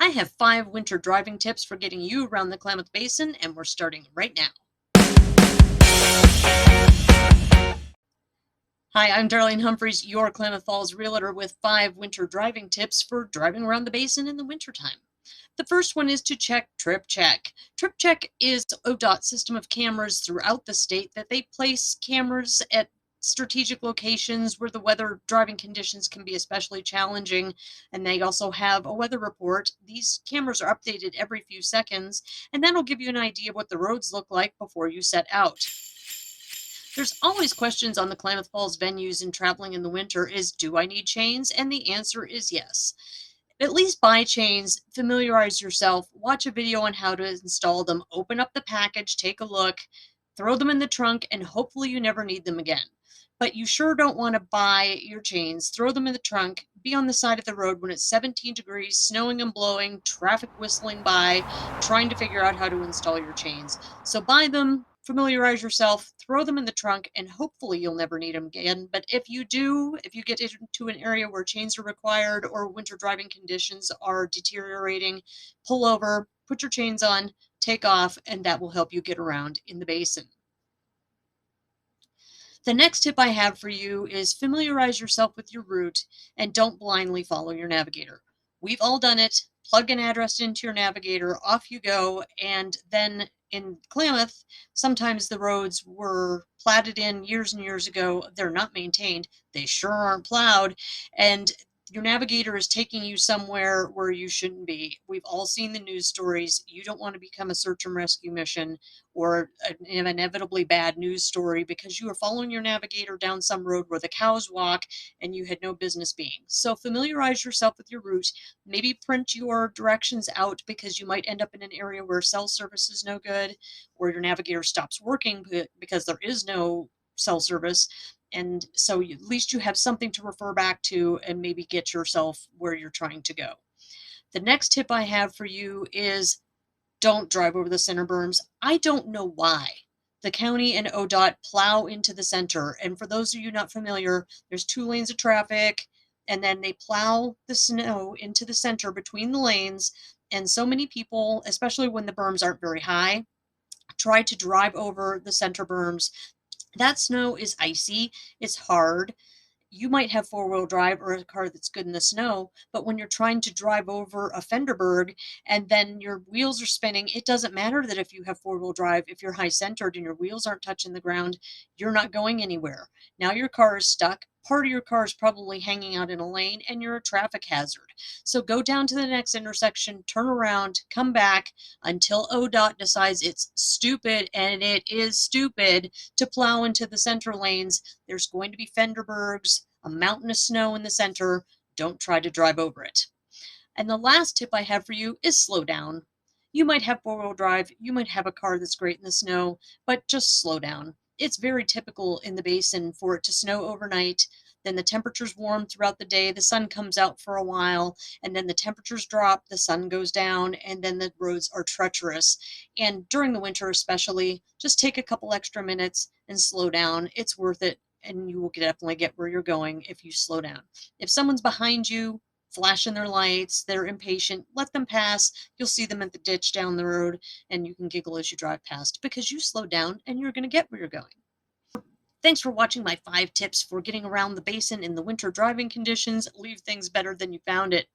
I have 5 winter driving tips for getting you around the Klamath Basin, and we're starting right now. Hi, I'm Darlene Humphreys, your Klamath Falls Realtor, with 5 winter driving tips for driving around the basin in the wintertime. The first one is to check Trip Check. Trip Check is ODOT's system of cameras throughout the state that they place cameras at strategic locations where the weather driving conditions can be especially challenging, and they also have a weather report. These cameras are updated every few seconds, and that'll give you an idea of what the roads look like before you set out. There's always questions on the Klamath Falls venues and traveling in the winter is, do I need chains? And the answer is yes. At least buy chains, familiarize yourself, watch a video on how to install them, open up the package, take a look, throw them in the trunk, and hopefully you never need them again. But you sure don't want to buy your chains, throw them in the trunk, be on the side of the road when it's 17 degrees, snowing and blowing, traffic whistling by, trying to figure out how to install your chains. So buy them, familiarize yourself, throw them in the trunk, and hopefully you'll never need them again. But if you do, if you get into an area where chains are required or winter driving conditions are deteriorating, pull over, put your chains on, take off, and that will help you get around in the basin. The next tip I have for you is familiarize yourself with your route and don't blindly follow your navigator. We've all done it. Plug an address into your navigator, off you go, and then in Klamath, sometimes the roads were platted in years and years ago. They're not maintained. They sure aren't plowed, and your navigator is taking you somewhere where you shouldn't be. We've all seen the news stories. You don't want to become a search and rescue mission or an inevitably bad news story because you are following your navigator down some road where the cows walk and you had no business being. So familiarize yourself with your route. Maybe print your directions out because you might end up in an area where cell service is no good or your navigator stops working because there is no cell service. And so at least you have something to refer back to and maybe get yourself where you're trying to go. The next tip I have for you is don't drive over the center berms. I don't know why. The county and ODOT plow into the center. And for those of you not familiar, there's 2 lanes of traffic, and then they plow the snow into the center between the lanes. And so many people, especially when the berms aren't very high, try to drive over the center berms. That snow is icy, it's hard. You might have 4-wheel drive or a car that's good in the snow, but when you're trying to drive over a Fenderberg and then your wheels are spinning, it doesn't matter that if you have 4-wheel drive, if you're high centered and your wheels aren't touching the ground, you're not going anywhere. Now your car is stuck. Part of your car is probably hanging out in a lane and you're a traffic hazard. So go down to the next intersection, turn around, come back until ODOT decides it's stupid, and it is stupid, to plow into the center lanes. There's going to be Fenderbergs, a mountain of snow in the center. Don't try to drive over it. And the last tip I have for you is slow down. You might have 4-wheel drive, you might have a car that's great in the snow, but just slow down. It's very typical in the basin for it to snow overnight, then the temperatures warm throughout the day, the sun comes out for a while, and then the temperatures drop, the sun goes down, and then the roads are treacherous. And during the winter especially, just take a couple extra minutes and slow down. It's worth it, and you will definitely get where you're going if you slow down. If someone's behind you, flashing their lights, they're impatient, let them pass. You'll see them at the ditch down the road, and you can giggle as you drive past because you slowed down and you're going to get where you're going. Thanks for watching my 5 tips for getting around the basin in the winter driving conditions. Leave things better than you found it.